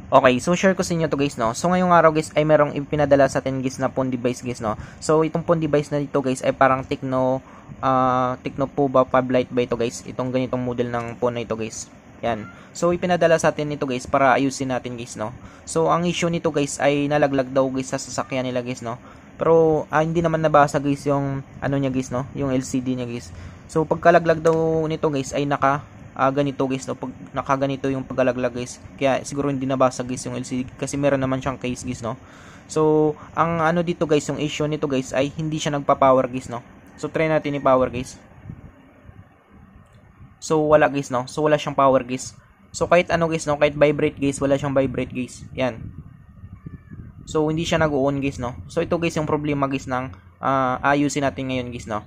Okay, so share ko sa inyo to guys, no. So ngayong araw guys ay merong ipinadala sa atin guys na phone device guys, no. So itong phone device na dito guys ay parang Tecno Pova 5 Lite ba ito guys. Itong ganitong model ng phone na ito guys. Yan. So ipinadala sa atin ito guys para ayusin natin guys, no. So ang issue nito guys ay nalaglag daw guys sa sasakyan nila guys, no. Pero hindi naman nabasa guys yung ano niya guys, no, yung LCD niya guys. So pagkalaglag daw nito guys ay ganito guys, no, pag nakaganito yung paglalaglag guys, kaya siguro hindi nabasag guys yung LCD kasi meron naman siyang case guys, no. So ang ano dito guys, yung issue nito guys ay hindi siya nagpa-power guys, no. So try natin i-power guys. So wala guys, no. So wala siyang power guys. So kahit ano guys, no, kahit vibrate guys, wala siyang vibrate guys. Yan. So hindi siya nag-on guys, no. So ito guys yung problema guys ng ayusin natin ngayon guys, no.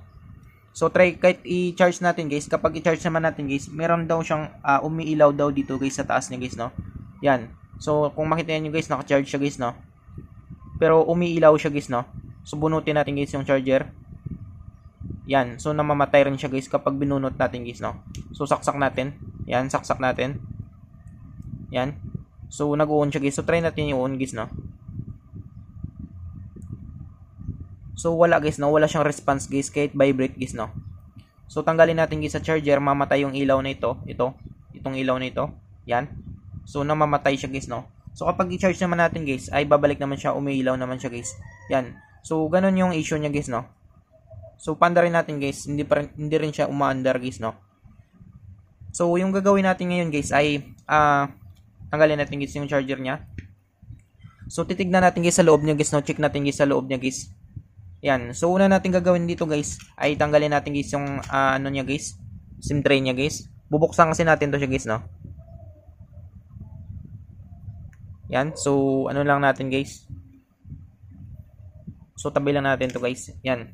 So try kahit i-charge natin guys, kapag i-charge naman natin guys, meron daw siyang umiilaw daw dito guys sa taas niya guys, no. Yan. So kung makita niyo guys, naka-charge siya guys, no. Pero umiilaw siya guys, no. So bunutin natin guys yung charger. Yan. So namamatay rin siya guys kapag binunot natin guys, no. So saksak natin. Yan, saksak natin. Yan. So nag-on siya guys. So try natin yung on guys, no. So wala guys, no, wala siyang response guys kahit vibrate guys, no. So tanggalin natin guys sa charger, mamatay yung ilaw na itong ilaw na ito. Yan. So namamatay siya guys, no. So kapag i-charge naman natin guys, ay babalik naman siya, umiilaw naman siya guys. Yan. So ganun yung issue niya guys, no. So panda rin natin guys, hindi rin siya umaandar guys, no. So yung gagawin natin ngayon guys ay tanggalin natin guys yung charger niya. So titignan natin guys sa loob niya guys, no. Check natin guys sa loob niya guys. Yan. So, una natin gagawin dito guys, ay tanggalin natin guys yung ano niya guys, SIM tray niya guys. Bubuksan kasi natin to siya guys, no. Yan. So, ano lang natin guys. So, tabi lang natin to guys. Yan.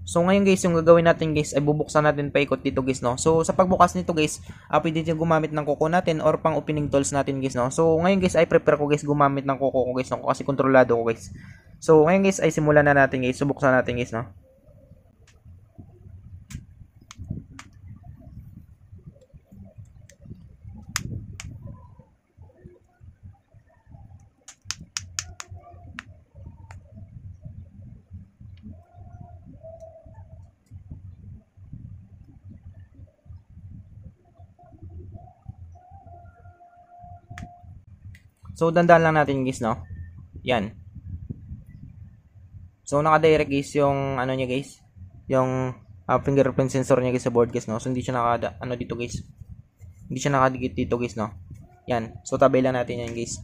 So, ngayon guys, yung gagawin natin guys, ay bubuksan natin paikot dito guys, no. So, sa pagbukas nito guys, pwede din gumamit ng kuko natin or pang opening tools natin guys, no. So, ngayon guys, ay prepare ko guys gumamit ng kuko ko guys, no, kasi kontrolado ko guys. So, ngayon guys, ay simulan na natin guys. Subuksan natin guys, no. So, dandan lang natin guys, no. Yan. So, naka-direct guys yung ano niya guys. Yung fingerprint sensor niya guys sa board guys, no. So, hindi siya dito guys. Hindi siya nakadikit dito guys, no. Yan. So, tabay lang natin yan guys.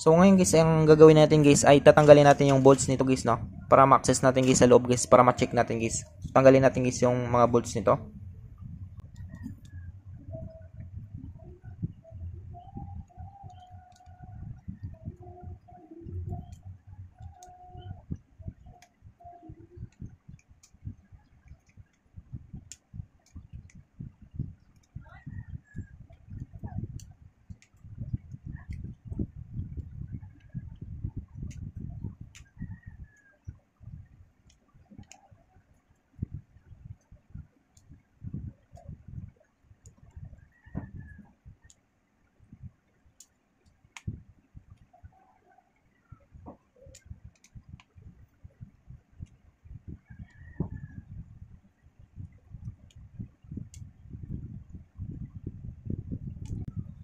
So, ngayon guys, ang gagawin natin guys ay tatanggalin natin yung bolts nito guys, no. Para ma-access natin guys sa loob guys. Para ma-check natin guys. Tanggalin natin guys yung mga bolts nito.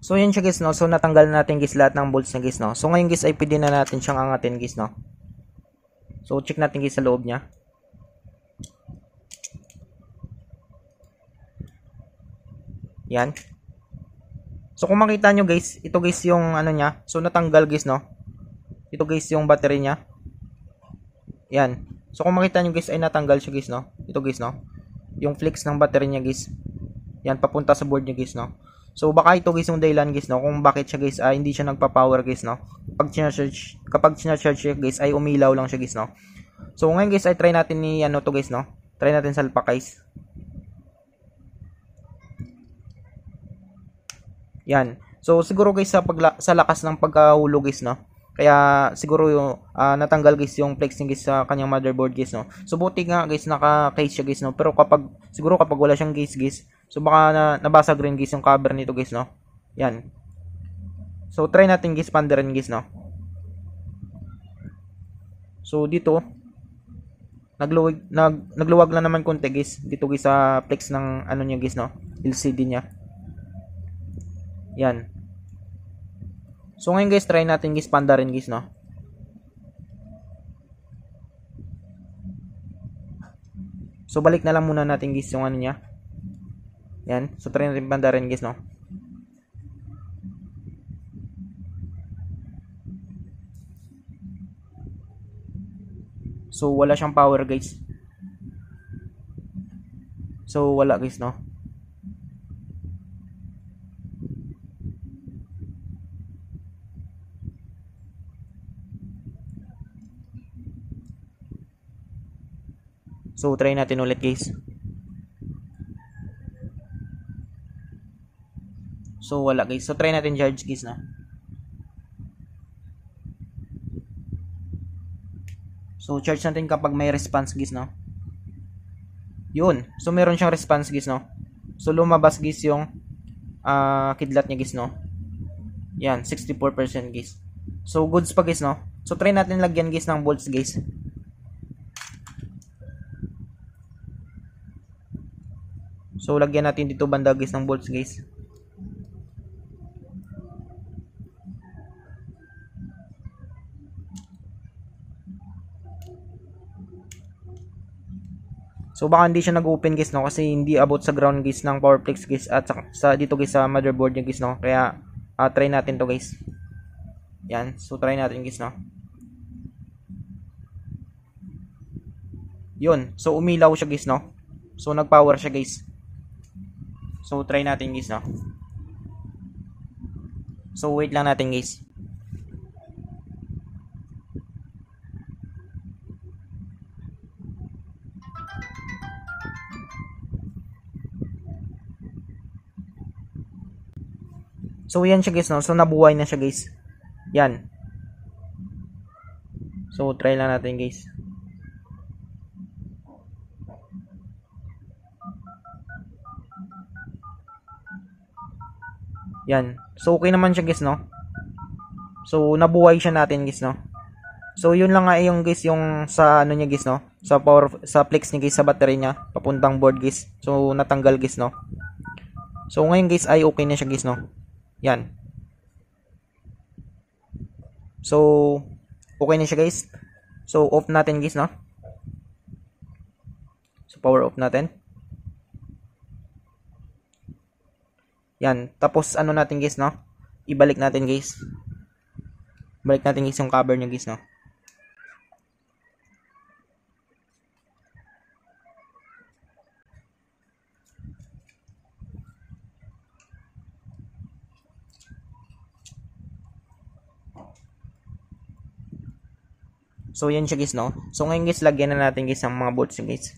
So, yan siya guys, no. So, natanggal natin guys lahat ng bolts na guys, no. So, ngayon guys ay pwede na natin siyang angatin guys, no. So, check natin guys sa loob niya. Yan. So, kung makita nyo guys, ito guys yung ano niya. So, natanggal guys, no. Ito guys yung battery niya. Yan. So, kung makita nyo guys ay natanggal siya guys, no. Ito guys, no. Yung flex ng battery niya guys. Yan, papunta sa board niya guys, no. So, baka ito guys yung dahilan guys, no, kung bakit siya guys hindi siya nagpa-power guys, no. Kapag sinacharge siya guys ay umilaw lang siya guys, no. So, ngayon guys ay try natin ni ano to guys, no. Try natin salpak guys. Yan. So, siguro guys sa lakas ng pagkahulog guys, no. Kaya siguro yung natanggal guys yung flex niya guys sa kanyang motherboard guys, no. So, buti nga guys naka-case siya guys, no. Pero siguro kapag wala siyang case guys, so baka nabasag rin guys yung cover nito guys, no. Yan. So, try natin guys, pandarin guys, no? So, dito, nagluwag lang naman konti guys. Dito guys sa flex ng ano niya guys, no? LCD niya. Yan. So, ngayon guys, try natin guys, pandarin guys, no? So, balik na lang muna natin guys yung ano niya. Yan. So, try natin pandarin guys, no? So, wala siyang power guys. So, wala guys, no? So, try natin ulit guys. So, wala guys. So, try natin charge guys, no? So, charge natin kapag may response guys, no? Yun. So, meron siyang response guys, no? So, lumabas guys yung kidlat niya guys, no? Yan, 64% guys. So, goods pa guys, no? So, try natin lagyan guys ng bolts guys. So, lagyan natin dito banda guys ng bolts guys. So, baka hindi siya nag-open guys, no? Kasi hindi abot sa ground guys ng Powerflex guys. At sa dito guys sa motherboard niya guys, no? Kaya, try natin to guys. Yan. So, try natin guys, no? Yun. So, umilaw siya guys, no? So, nag-power siya guys. So, try natin guys, no? So, wait lang natin guys. So, yan siya guys, no? So, nabuhay na siya guys. Yan. So, try lang natin guys. Yan. So, okay naman siya guys, no? So, nabuhay siya natin guys, no? So, yun lang nga yung guys, yung sa ano niya guys, no? Sa flex niya guys, sa battery niya. Papuntang board guys. So, natanggal guys, no? So, ngayon guys, ay okay na siya guys, no? Yan. So, okay na siya guys. So, off natin guys, no? So, power off natin. Yan. Tapos, ano natin guys, no? Ibalik natin guys. Balik natin guys yung cover niya guys, no? So, yan siya guys, no? So, ngayon guys, lagyan na natin guys ang mga bolts guys.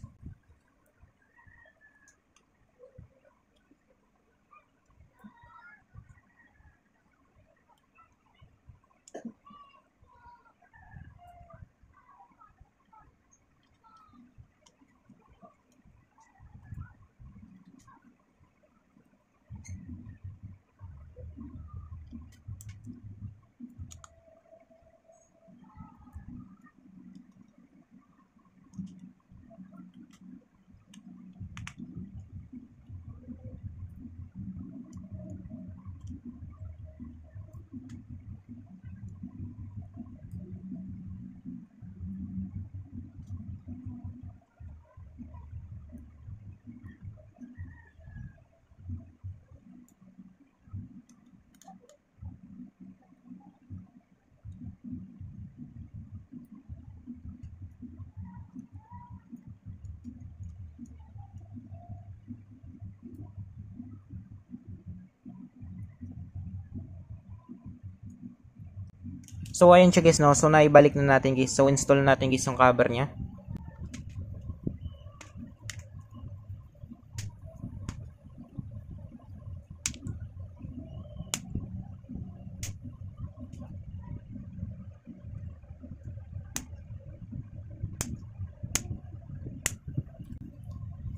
So, ayun siya guys, no? So, naibalik na natin guys. So, install natin guys yung cover niya.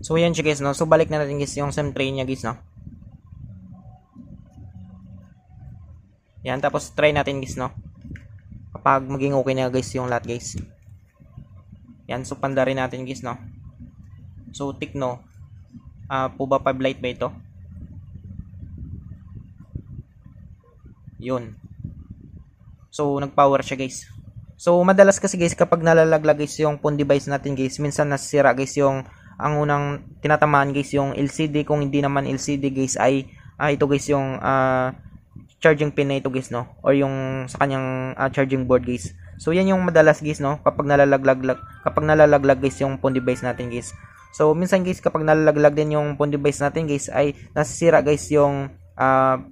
So, yan siya guys, no? So, balik na natin guys yung SEM tray niya guys, no? Yan, tapos try natin guys, no? Kapag maging okay na guys yung lahat guys. Yan, so panda rin natin guys, no? So Tecno, Puba 5 Lite ba ito? Yun. So nag-power siya guys. So madalas kasi guys kapag nalalaglag guys yung phone device natin guys, minsan nasisira guys yung ang unang tinatamaan guys yung LCD. Kung hindi naman LCD guys ay ito guys yung charging pin na ito guys, no, or yung sa kanyang charging board guys. So yan yung madalas guys, no, kapag nalalaglag guys yung phone device natin guys. So minsan guys kapag nalalaglag din yung phone device natin guys ay nasisira guys yung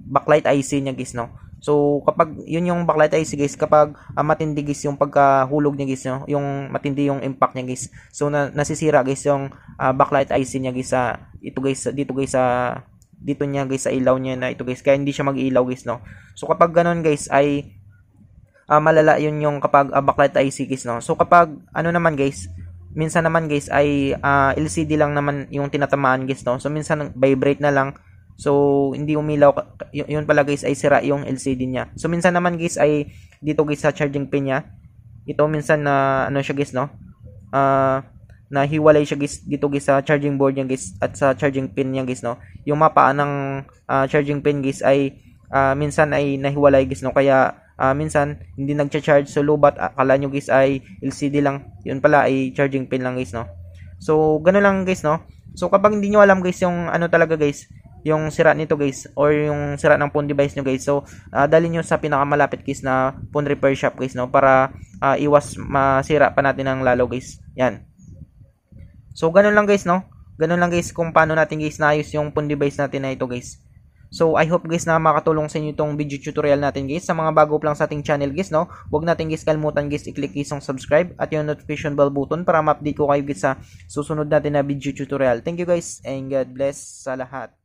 backlight IC niya guys, no. So kapag yun yung backlight IC guys, kapag matindi guys yung pagkahulog niya guys, no, yung matindi yung impact niya guys, so nasisira guys yung backlight IC niya guys ito guys, dito niya guys sa ilaw niya na ito guys, kaya hindi siya mag-ilaw guys, no. So kapag ganun guys ay malala yun yung kapag backlight IC guys, no. So kapag ano naman guys, minsan naman guys ay LCD lang naman yung tinatamaan guys, no. So minsan vibrate na lang, so hindi umilaw, yun pala guys ay sira yung LCD niya. So minsan naman guys ay dito guys sa charging pin niya, ito minsan na ano siya guys, no, nahiwalay siya guys dito guys sa charging board niya guys at sa charging pin niya guys, no. Yung mapa ng charging pin guys ay minsan ay nahiwalay guys, no, kaya minsan hindi nagcha-charge, so lubat akala nyo guys ay LCD lang, yun pala ay charging pin lang guys, no. So ganoon lang guys, no. So kapag hindi nyo alam guys yung ano talaga guys, yung sira nito guys or yung sira ng phone device nyo guys, so dali nyo sa pinakamalapit guys na phone repair shop guys, no, para iwas masira pa natin ng lalo guys. Yan. So ganun lang guys, no. Ganun lang guys kung paano natin guys naayos yung phone device natin na ito guys. So I hope guys na makatulong sa inyo itong video tutorial natin guys. Sa mga bago pa lang sa ating channel guys, no, huwag natin guys kalimutan guys i-click guys yung subscribe at yung notification bell button para ma-update ko kayo guys sa susunod natin na video tutorial. Thank you guys and God bless sa lahat.